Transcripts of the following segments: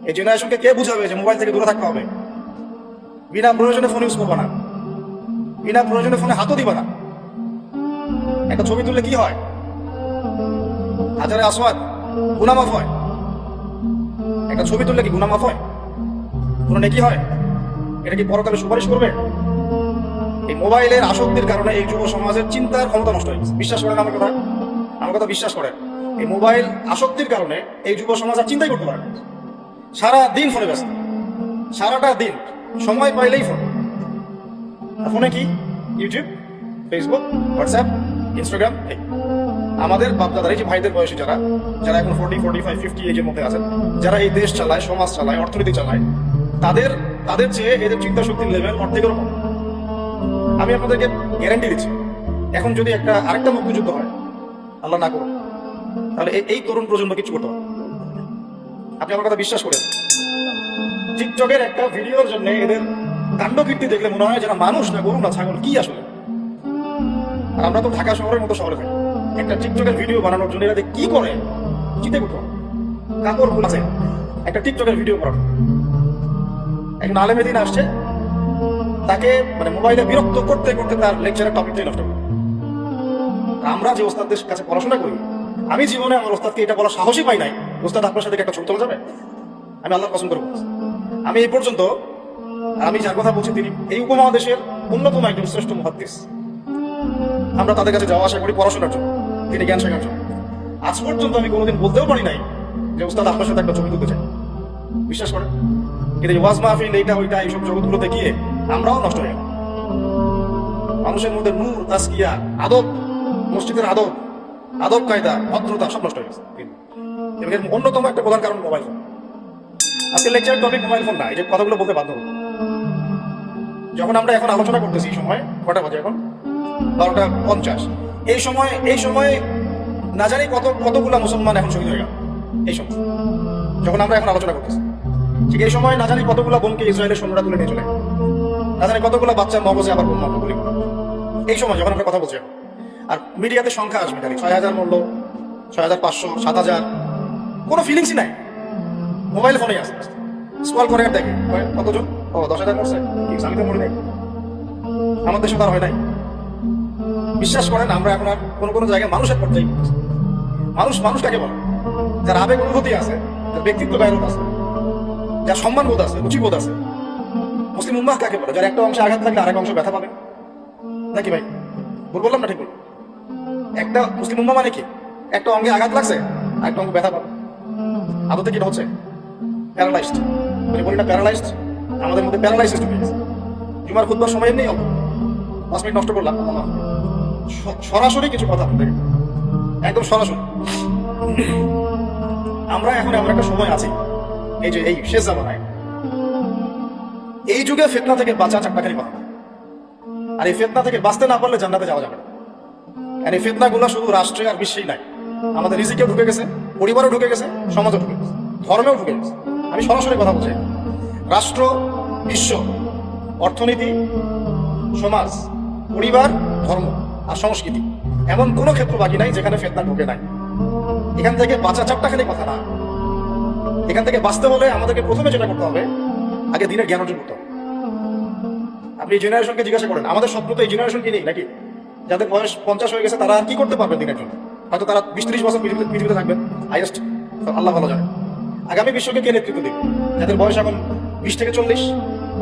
এই জেনারেশনকে কে বুঝাবে যে মোবাইল থেকে দূরে থাকতে হবে? বিনা প্রয়োজনে ফোন ইউজ করবা না, বিনা প্রয়োজনে ফোনে হাতও দিবা না। একটা ছবি তুললে কি হয়? হাজারে আসওয়াদ গুনাহ মাফ হয়। একটা ছবি তুললে কি গুনাহ মাফ হয়? কোনো নেকি হয়? এটা কি পরকালে সুপারিশ করবে? এই মোবাইলের আসক্তির কারণে এই যুব সমাজের চিন্তার ক্ষমতা নষ্ট হয়ে গেছে। বিশ্বাস করেন আমার কথা, আমার কথা বিশ্বাস করেন। এই মোবাইল আসক্তির কারণে এই যুব সমাজ আর চিন্তাই করতে পারে না। সারা দিন ফোনে ব্যস্ত, সারাটা দিন সময় পাইলেই ফোন। ফোনে কি? YouTube, Facebook, WhatsApp, Instagram. আমাদের বাপদাদার এই যে ভাইদের বয়সী যারা যারা এখন 40, 45, 50 এজের মধ্যে আছেন, যারা এই দেশ চালায়, সমাজ চালায়, অর্থনীতি চালায়, তাদের চেয়ে এদের চিন্তা শক্তির লেভেল অর্ধেকের কম। আমি আপনাদেরকে গ্যারান্টি দিচ্ছি, এখন যদি আরেকটা মুক্তিযুদ্ধ হয়, আল্লাহ না করুন, তাহলে এই তরুণ প্রজন্ম কিছু করতে হবে। আপনি আমার কথা বিশ্বাস করেন। টিকটকের একটা ভিডিওর জন্য এদের কাণ্ডকীর্তি দেখলে মনে হয় যারা মানুষ না, গরু না, ছাগল কি আসলে। আর আমরা তো ঢাকা শহরের মতো শহরে থাকি, একটা টিকটকের ভিডিও বানানোর জন্য এরা কি করে চিন্তা করতে হবে। কাপড় খুলছে একটা টিকটকের ভিডিও করানো। একজন আলেমেদিন আসছে, তাকে মানে মোবাইলে বিরক্ত করতে করতে তার লেকচারের টপিকটাই নষ্ট করে। আমরা যে ওস্তাদদের কাছে পড়াশোনা করি, আমি জীবনে আমার ওস্তাদকে এটা বলার সাহসই পাই নাই, ওস্তাদ আপনার সাথে একটা ছবি তোলা যাবে? আমি আল্লাহর কসম করে বলছি, আমি এই পর্যন্ত, আমি যার কথা বলছি তিনি এই উপমহাদেশের অন্যতম একজন শ্রেষ্ঠ মুহাদ্দিস। আমরা তাদের কাছে যাওয়া আসা করি পড়াশোনার জন্য, তিনি জ্ঞান শেখার জন্য। আজ পর্যন্ত আমি কোনোদিন বলতেও পারি নাই যে ওস্তাদ আপনার সাথে একটা ছবি তুলতে চাই। বিশ্বাস করেন। কিন্তু ওয়াজ মাহফিল এইটা ওইটা এইসব জগৎগুলোতে গিয়ে আমরাও নষ্ট হয়ে গেলাম। মানুষের মধ্যে নূর, তাজকিয়া, আদব, মসজিদের আদব কায়দা, ভদ্রতা সব নষ্ট হয়ে গেছে। এবং এর অন্যতম একটা প্রধান কারণ মোবাইল ফোন। আজকে লেকচারের টপিক মোবাইল ফোন না, এই যে কথাগুলো বলতে বাধ্য হবো। যখন আমরা এখন আলোচনা করতেছি, এই সময় কটা বাজে? এখন 12:50। এই সময় না জানি কতগুলা মুসলমান এখন শহীদ হয়ে গেল। এই সময় যখন আমরা এখন আলোচনা করতেছি, ঠিক এই সময় না জানি কতগুলা বোনকে ইসরায়েলের সৈন্যরা তুলে নিয়ে চলে, না জানি কতগুলা বাচ্চার মগজে আবার বোম গুলি। এই সময় যখন আমরা কথা বলছি, আর মিডিয়াতে সংখ্যা আসবে খালি 6,000 মূল্য, 6,500, 7,000, কোনো ফিলিংসই নাই। মোবাইল ফোনে আছে, স্ক্রল করে আর দেখে কতজন, 10,000 করছে, আমি তো মনে নেই, আমার দেশে তার হয় নাই। বিশ্বাস করেন, আমরা এখন আর কোনো জায়গায় মানুষের পর্যায়ে মানুষ কাকে বলে? যার আবেগ অনুভূতি আছে, যার ব্যক্তিত্ব গায়রত আছে, যার সম্মানবোধ আছে, রুচিবোধ আছে। মুসলিম উম্মাহ কাকে বলে? যার একটা অংশে আঘাত থাকলে আরেক অংশ ব্যথা পাবে নাকি ভাই? বললাম না ঠিক বল? একটা মুসলিম উম্মাহ মানে কি? একটা অঙ্গে আঘাত লাগছে, আরেকটা অঙ্গ ব্যথা পাবে। আদতে কিটা হচ্ছে প্যারালাইজড, বলি না প্যারালাইজড, আমাদের মধ্যে প্যারালাইসিস হয়ে গেছে। জুমার খুতবার সময় এমনি 5 মিনিট নষ্ট করলাম। সরাসরি কিছু কথা আপনাদের, একদম সরাসরি। আমরা এখন এমন একটা সময় আছি, এই যে এই শেষ জামানায়, এই যুগে ফিতনা থেকে বাঁচা চারটাখানি কথা। আর এই ফিতনা থেকে বাঁচতে না পারলে জান্নাতে যাওয়া যাবে না। আর এই ফিতনাগুলো শুধু রাষ্ট্রে আর বিশ্বেই নাই, আমাদের রিজিকেও ঢুকে গেছে, পরিবারও ঢুকে গেছে, সমাজও ঢুকে গেছে, ধর্মেও ঢুকে গেছে। আমি সরাসরি কথা বলছি, রাষ্ট্র, বিশ্ব, অর্থনীতি, সমাজ, পরিবার, ধর্ম আর সংস্কৃতি, এমন কোনো ক্ষেত্র বাকি নাই যেখানে ফিতনা ঢুকে নাই। এখান থেকে বাঁচা চারটাখানি কথা না। এখান থেকে বাঁচতে হলে আমাদেরকে প্রথমে যেটা করতে হবে, আগে দিনের জ্ঞান অর্জন করতে হবে। আপনি এই জেনারেশনকে জিজ্ঞাসা করেন, আমাদের স্বপ্ন তো এই জেনারেশনকে নেই নাকি? যাদের বয়স 50 হয়ে গেছে তারা কি করতে পারবে দিনের জন্য? হয়তো তারা 20-30 বছর পৃথিবীতে থাকবেন, হাইয়েস্ট, আল্লাহ ভালো জানে। আগামী বিশ্বকে কে নেতৃত্ব দিবে? যাদের বয়স এখন 20 থেকে 40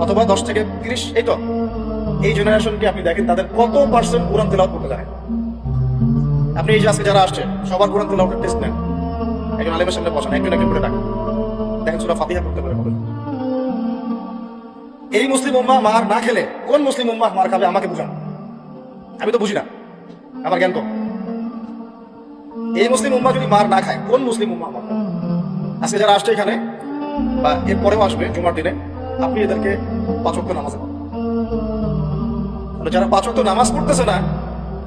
অথবা 10 থেকে 30, এই তো এই জেনারেশনকে আপনি দেখেন তাদের কত পার্সেন্ট কোরআন তেলাওয়াত করতে জানে। আপনি এই যে আজকে যারা আসছে সবার কোরআন তেলাওয়াতের টেস্ট নেন, একজন আলেমের সামনে বসান, একজন করে ডাকেন, দেখেন সূরা ফাতিহা করতে পারে কত। এই মুসলিম উম্মাহ মার না খেলে কোন মুসলিম উম্মাহ মার খাবে আমাকে বুঝান। আমি তো বুঝি না, আমার জ্ঞান কম। এই মুসলিম উম্মাহ যদি মার না খায়, কোন মুসলিম উম্মাহ মার খাবে? আজকে যারা আসছে এখানে বা এর পরেও আসবে জুমার দিনে, আপনি এদেরকে 5 ওয়াক্ত নামাজ পড়ান। যারা 5 ওয়াক্ত নামাজ পড়তেছে না,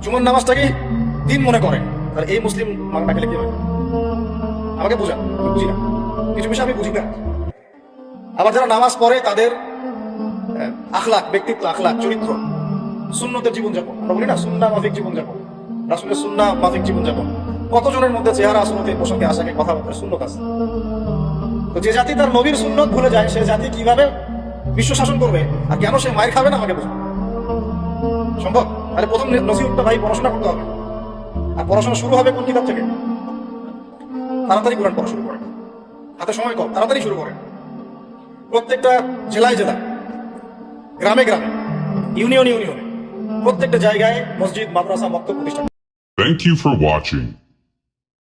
জুমার নামাজটাকে দিন মনে করে, তাহলে এই মুসলিম মার না খেলে কি হবে? আমাকে বুঝান, আমি বুঝি না, কিছু বিষয় আমি বুঝি না। আবার যারা নামাজ পড়ে তাদের আখলাক, ব্যক্তিত্ব, আখলাক, চরিত্র, সুন্নতের জীবনযাপন, আমরা বলি না সুন্নাহ মাফিক জীবনযাপন, রাসূলের সুন্নাহ মাফিক জীবনযাপন, কতজনের মধ্যে চেহারা, সুন্নতের পোশাকে, আশাকে, কথাবার্তা সুন্নত আছে? তো যে জাতি তার নবীর সুন্নত ভুলে যায় সে জাতি কিভাবে বিশ্ব শাসন করবে আর কেন সে মায়ের খাবে না আমাকে বলুন সম্ভব? তাহলে প্রথম নসিহতটা ভাই পড়াশোনা করতে হবে। আর পড়াশোনা শুরু হবে কোন কিতাব থেকে? তাড়াতাড়ি কোরআন পড়া শুরু করে, হাতে সময় কম, তাড়াতাড়ি শুরু করে। প্রত্যেকটা জেলায় জেলায়, গ্রামে গ্রামে, ইউনিয়নে ইউনিয়নে, প্রত্যেকটা জায়গায় মসজিদ, মাদ্রাসা, মক্তব প্রতিষ্ঠা। Thank you for watching.